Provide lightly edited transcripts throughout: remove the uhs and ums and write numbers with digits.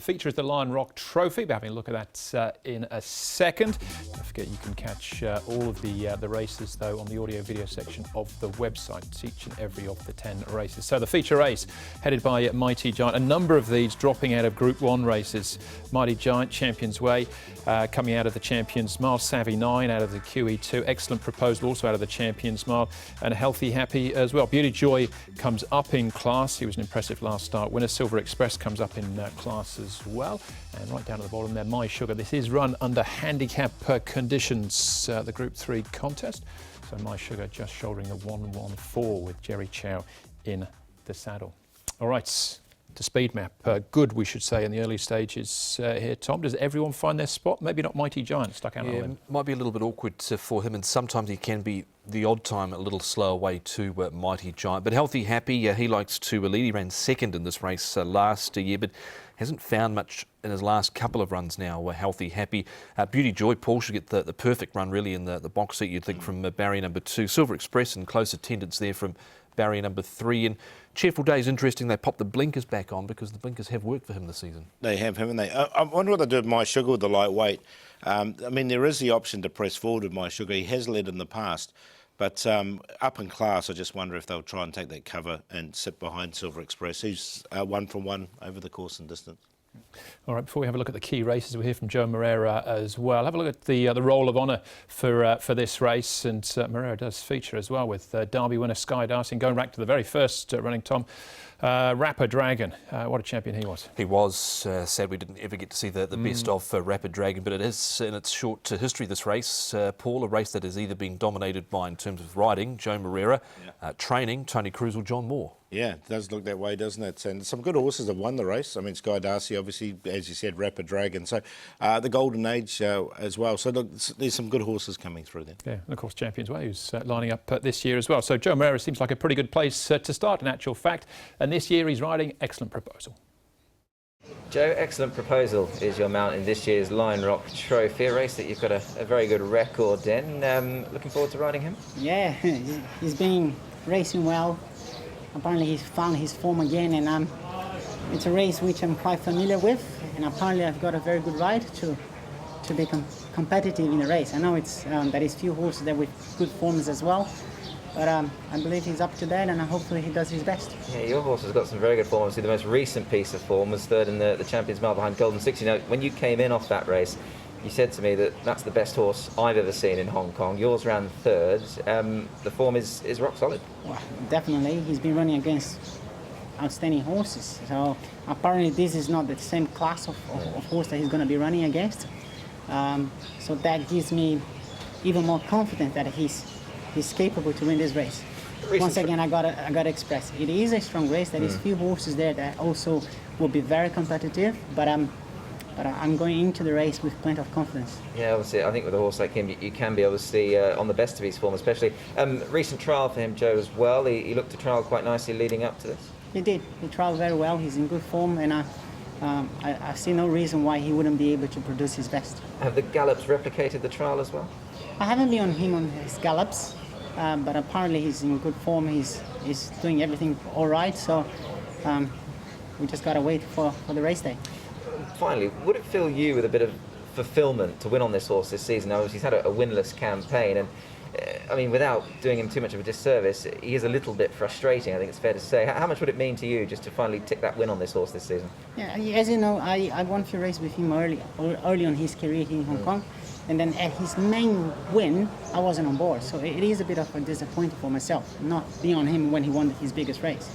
feature is the Lion Rock Trophy. We're having a look at that in a second. Don't forget you can catch all of the races, though, on the audio-video section of the website. It's each and every of the 10 races. So the feature race, headed by Mighty Giant. A number of these dropping out of Group 1 races. Mighty Giant, Champions Way, coming out of the Champions Mile. Savvy 9 out of the QE2. Excellent Proposal also out of the Champions Mile. And Healthy Happy as well. Beauty Joy comes up in class. He was an impressive last start winner. Silver Express comes up in class as well. And right down at the bottom there, My Sugar. This is run under handicap conditions, the Group 3 contest. So My Sugar just shouldering the 114 with Jerry Chow in the saddle. All right, to speed map. Good, we should say, in the early stages here. Tom, does everyone find their spot? Maybe not Mighty Giant, stuck out on him. Might be a little bit awkward for him, and sometimes he can be the odd time a little slower way to Mighty Giant. But Healthy Happy, he likes to lead. He ran second in this race last year, but hasn't found much in his last couple of runs now. Healthy Happy. Beauty Joy, Paul should get the perfect run really in the box seat, you'd think, from barrier number 2. Silver Express in close attendance there from barrier number 3. And Cheerful Day is interesting. They popped the blinkers back on because the blinkers have worked for him this season. They have, haven't they? I wonder what they do with My Sugar with the lightweight. I mean, there is the option to press forward with My Sugar. He has led in the past. But up in class, I just wonder if they'll try and take that cover and sit behind Silver Express, who's 1 from 1 over the course and distance. All right, before we have a look at the key races, we'll hear from Joe Moreira as well. Have a look at the Roll of Honour for this race, and Moreira does feature as well with Derby winner Sky Darcy. And going back to the very first running, Tom, Rapper Dragon, what a champion he was. He was. Sad we didn't ever get to see the best of Rapper Dragon, but it is in its short history, this race, Paul, a race that has either been dominated by, in terms of riding, Joe Moreira, training, Tony Cruz or John Moore. Yeah, it does look that way, doesn't it? And some good horses have won the race. I mean, Sky Darcy, obviously, as you said, Rapid Dragon. So the Golden Age as well. So look, there's some good horses coming through there. Yeah, and of course, Champions Way, who's lining up this year as well. So Joe Moreira seems like a pretty good place to start, in actual fact. And this year he's riding Excellent Proposal. Joe, Excellent Proposal is your mount in this year's Lion Rock Trophy, a race that you've got a very good record in. Looking forward to riding him? Yeah, he's been racing well. Apparently he's found his form again, and it's a race which I'm quite familiar with, and apparently I've got a very good ride to be competitive in the race. I know it's there is few horses there with good forms as well, but I believe he's up to that, and hopefully he does his best. Yeah, your horse has got some very good form. Obviously the most recent piece of form was third in the Champions Mile behind Golden 60. Now, when you came in off that race, you said to me that that's the best horse I've ever seen in Hong Kong. Yours ran third. The form is rock solid. Well, definitely. He's been running against outstanding horses. So apparently this is not the same class of horse that he's going to be running against. So that gives me even more confidence that he's capable to win this race. Once again, I gotta express, it is a strong race. There is few horses there that also will be very competitive, but I'm going into the race with plenty of confidence. Yeah, obviously, I think with a horse like him, you can be obviously on the best of his form, especially. Recent trial for him, Joe, as well. He looked to trial quite nicely leading up to this. He did. He trialled very well. He's in good form, and I see no reason why he wouldn't be able to produce his best. Have the gallops replicated the trial as well? I haven't been on him on his gallops, but apparently he's in good form. He's doing everything all right, so we just got to wait for the race day. Finally, would it fill you with a bit of fulfilment to win on this horse this season? Now, he's had a winless campaign, and I mean, without doing him too much of a disservice, he is a little bit frustrating, I think it's fair to say. How much would it mean to you just to finally tick that win on this horse this season? Yeah, as you know, I won a few races with him early on his career here in Hong Kong, and then at his main win, I wasn't on board. So it is a bit of a disappointment for myself, not being on him when he won his biggest race.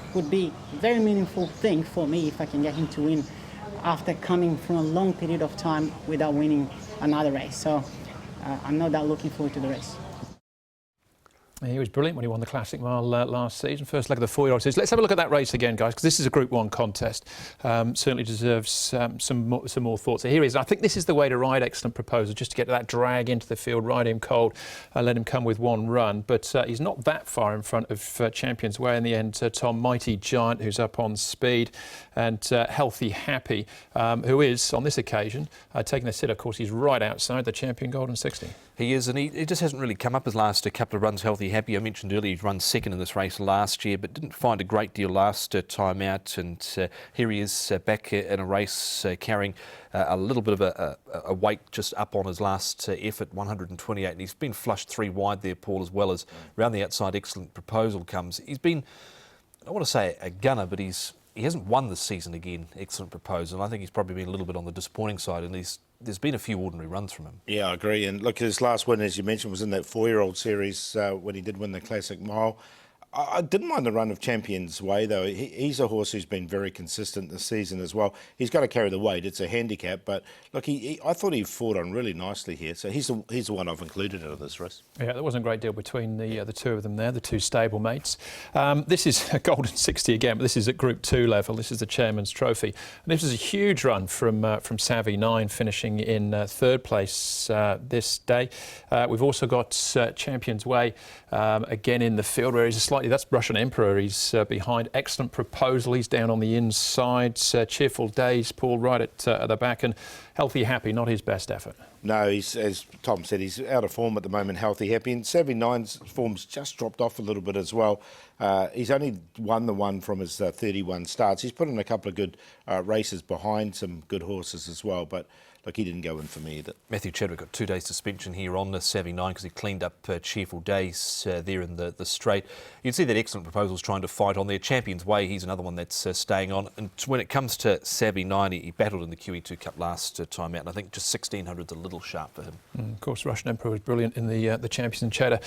It would be a very meaningful thing for me if I can get him to win after coming from a long period of time without winning another race. So I'm no doubt looking forward to the race. He was brilliant when he won the Classic Mile last season. First leg of the 4-year-old season. Let's have a look at that race again, guys, because this is a Group 1 contest. Certainly deserves some more thoughts. So here he is. I think this is the way to ride Excellent Proposal, just to get that drag into the field, ride him cold, let him come with one run. But he's not that far in front of Champions Way in the end. Tom, Mighty Giant, who's up on speed, and Healthy Happy, who is, on this occasion, taking the sit. Of course, he's right outside the champion Golden 60. He is, and he just hasn't really come up his last couple of runs. Healthy Happy, I mentioned earlier, he run second in this race last year, but didn't find a great deal last time out. And here he is back in a race carrying a little bit of a weight just up on his last effort, 128. And he's been flushed 3 wide there, Paul, as well as round the outside. Excellent Proposal comes. He's been, I don't want to say a gunner, but he hasn't won this season again. Excellent Proposal. I think he's probably been a little bit on the disappointing side, and there's been a few ordinary runs from him. Yeah, I agree. And look, his last win, as you mentioned, was in that 4-year-old series when he did win the Classic Mile. I didn't mind the run of Champions Way, though. He's a horse who's been very consistent this season as well. He's got to carry the weight. It's a handicap. But look, I thought he fought on really nicely here. So he's the one I've included out of this race. Yeah, there wasn't a great deal between the two of them there, the two stablemates. This is a Golden 60 again, but this is at Group 2 level. This is the Chairman's Trophy. And this was a huge run from Savvy 9, finishing in 3rd place this day. We've also got Champions Way again in the field, where he's that's Russian Emperor. He's behind. Excellent Proposal. He's down on the inside. Cheerful Days, Paul, right at the back. And Healthy Happy, not his best effort. No, as Tom said, he's out of form at the moment, Healthy Happy. And Savvy 9's form's just dropped off a little bit as well. He's only won the one from his 31 starts. He's put in a couple of good races behind some good horses as well. But look, he didn't go in for me either. Matthew Chadwick got 2 days suspension here on the Savvy 9 because he cleaned up Cheerful Days there in the straight. You can see that Excellent Proposal's trying to fight on there. Champions Way, he's another one that's staying on. And when it comes to Savvy 9, he battled in the QE2 Cup last time out, and I think just 1600's a little sharp for him. Of course, Russian Emperor was brilliant in the Champions in Cheddar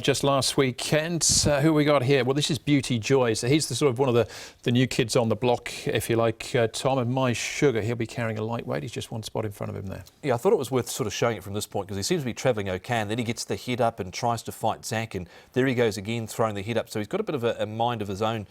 just last weekend. Who we got here? Well, this is Beauty Joy. So he's the sort of one of the new kids on the block, if you like, Tom. And My Sugar, he'll be carrying a lightweight. He's just one spot in front of him there. Yeah, I thought it was worth sort of showing it from this point because he seems to be travelling okay, and then he gets the head up and tries to fight Zach, and there he goes again throwing the head up. So he's got a bit of a mind of his own,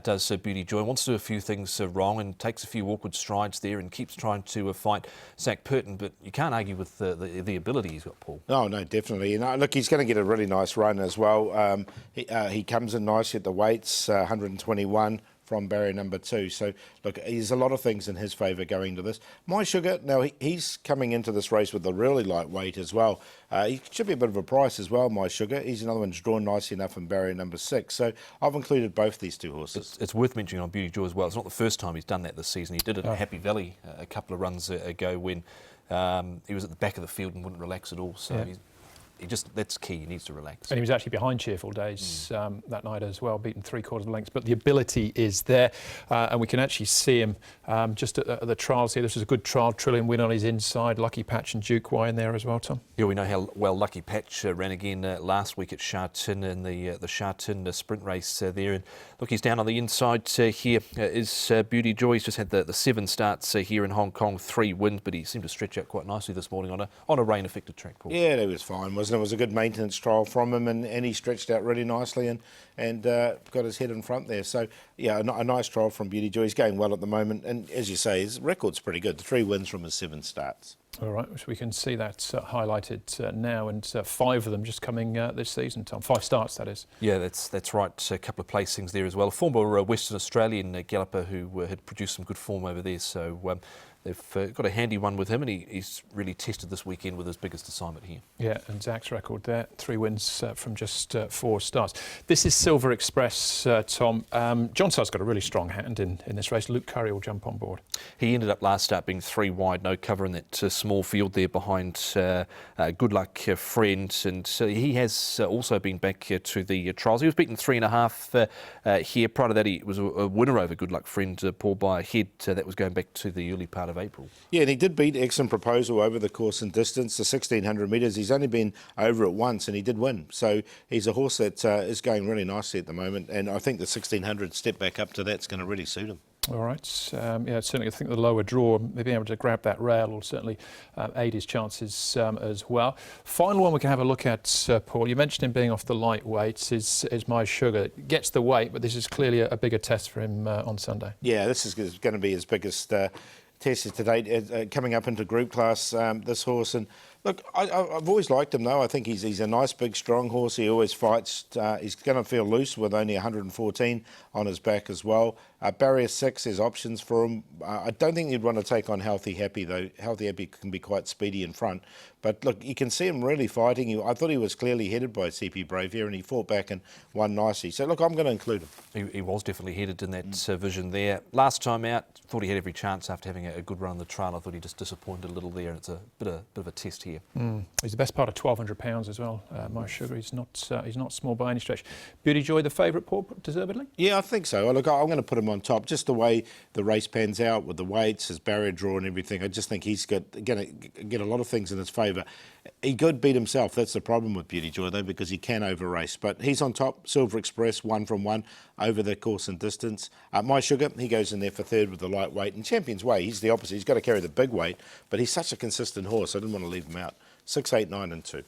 does Beauty Joy. Wants to do a few things wrong and takes a few awkward strides there and keeps trying to fight Zach Purton, but you can't argue with the ability he's got, Paul. No, definitely. And look, he's going to get a really nice run as well. He comes in nicely at the weights, 121. From barrier number 2. So, look, there's a lot of things in his favour going to this. My Sugar, now he's coming into this race with a really light weight as well. He should be a bit of a price as well, My Sugar. He's another one who's drawn nicely enough in barrier number 6. So I've included both these two horses. It's worth mentioning on Beauty Joy as well. It's not the first time he's done that this season. He did it at Happy Valley a couple of runs ago when he was at the back of the field and wouldn't relax at all. So that's key. He needs to relax. And he was actually behind Cheerful Days that night as well, beaten 3/4 lengths. But the ability is there, and we can actually see him just at the trials here. This was a good trial. Trillium win on his inside. Lucky Patch and Duke Y in there as well, Tom. Yeah, we know how well Lucky Patch ran again last week at Sha Tin in the Sha Tin sprint race there. And look, he's down on the inside here. Is Beauty Joy. He's just had the 7 starts here in Hong Kong, 3 wins, but he seemed to stretch out quite nicely this morning on a rain-affected track, Paul. Yeah, that was fine, wasn't it? It was a good maintenance trial from him, and he stretched out really nicely and got his head in front there. So, yeah, a nice trial from Beauty Joy. He's going well at the moment, and as you say, his record's pretty good. 3 wins from his 7 starts. All right, so we can see that highlighted now, and 5 of them just coming this season, Tom. 5 starts, that is. Yeah, that's right. A couple of placings there as well. A former Western Australian galloper who had produced some good form over there. So they've got a handy one with him, and he's really tested this weekend with his biggest assignment here. Yeah, and Zach's record there, 3 wins from just 4 starts. This is Silver Express, Tom. John Sull's got a really strong hand in this race. Luke Curry will jump on board. He ended up last start being 3 wide, no cover in that small field there behind Good Luck Friend, and he has also been back to the trials. He was beaten 3.5 here. Prior to that, he was a winner over Good Luck Friend, Paul, by a head. That was going back to the early part of April. Yeah, and he did beat Excellent Proposal over the course and distance, the 1600 metres. He's only been over it once, and he did win. So he's a horse that is going really nicely at the moment, and I think the 1600 step back up to that's going to really suit him. All right. Certainly I think the lower draw, being able to grab that rail will certainly aid his chances as well. Final one we can have a look at, Paul. You mentioned him being off the lightweights, is My Sugar. Gets the weight, but this is clearly a bigger test for him on Sunday. Yeah, this is going to be his biggest test to date, coming up into group class, this horse. And Look, I've always liked him, though. I think he's a nice, big, strong horse. He always fights. He's going to feel loose with only 114 on his back as well. Barrier 6, there's options for him. I don't think you'd want to take on Healthy Happy, though. Healthy Happy can be quite speedy in front. But look, you can see him really fighting. I thought he was clearly headed by CP Brave here, and he fought back and won nicely. So, look, I'm going to include him. He was definitely headed in that vision there. Last time out, thought he had every chance after having a good run on the trail. I thought he just disappointed a little there, and it's a bit of a test here. He's the best part of £1,200 as well. My Sugar, he's not small by any stretch. Beauty Joy, the favourite, Paul, deservedly? Yeah, I think so. Look, I'm going to put him on top. Just the way the race pans out with the weights, his barrier draw and everything, I just think he's going to get a lot of things in his favour. He could beat himself. That's the problem with Beauty Joy, though, because he can over-race. But he's on top. Silver Express, 1 from 1 over the course and distance. My Sugar, he goes in there for third with the lightweight. And Champion's Way, he's the opposite. He's got to carry the big weight, but he's such a consistent horse. I didn't want to leave him out. 6, 8, 9 and 2.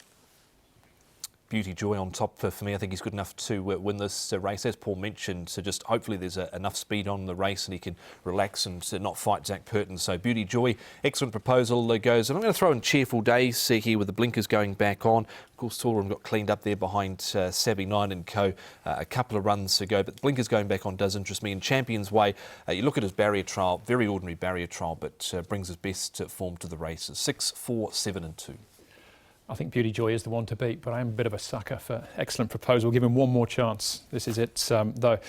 Beauty Joy on top for me. I think he's good enough to win this race, as Paul mentioned. So just hopefully there's enough speed on the race and he can relax and not fight Zach Purton. So Beauty Joy, excellent proposal goes. And I'm going to throw in Cheerful Days here with the blinkers going back on. Of course, Toolroom got cleaned up there behind Savvy 9 and Co. A couple of runs ago, but the blinkers going back on does interest me. In Champion's Way, you look at his barrier trial, very ordinary barrier trial, but brings his best form to the races. 6, 4, 7 and 2. I think Beauty Joy is the one to beat, but I am a bit of a sucker for excellent proposal. Give him one more chance. This is it, though.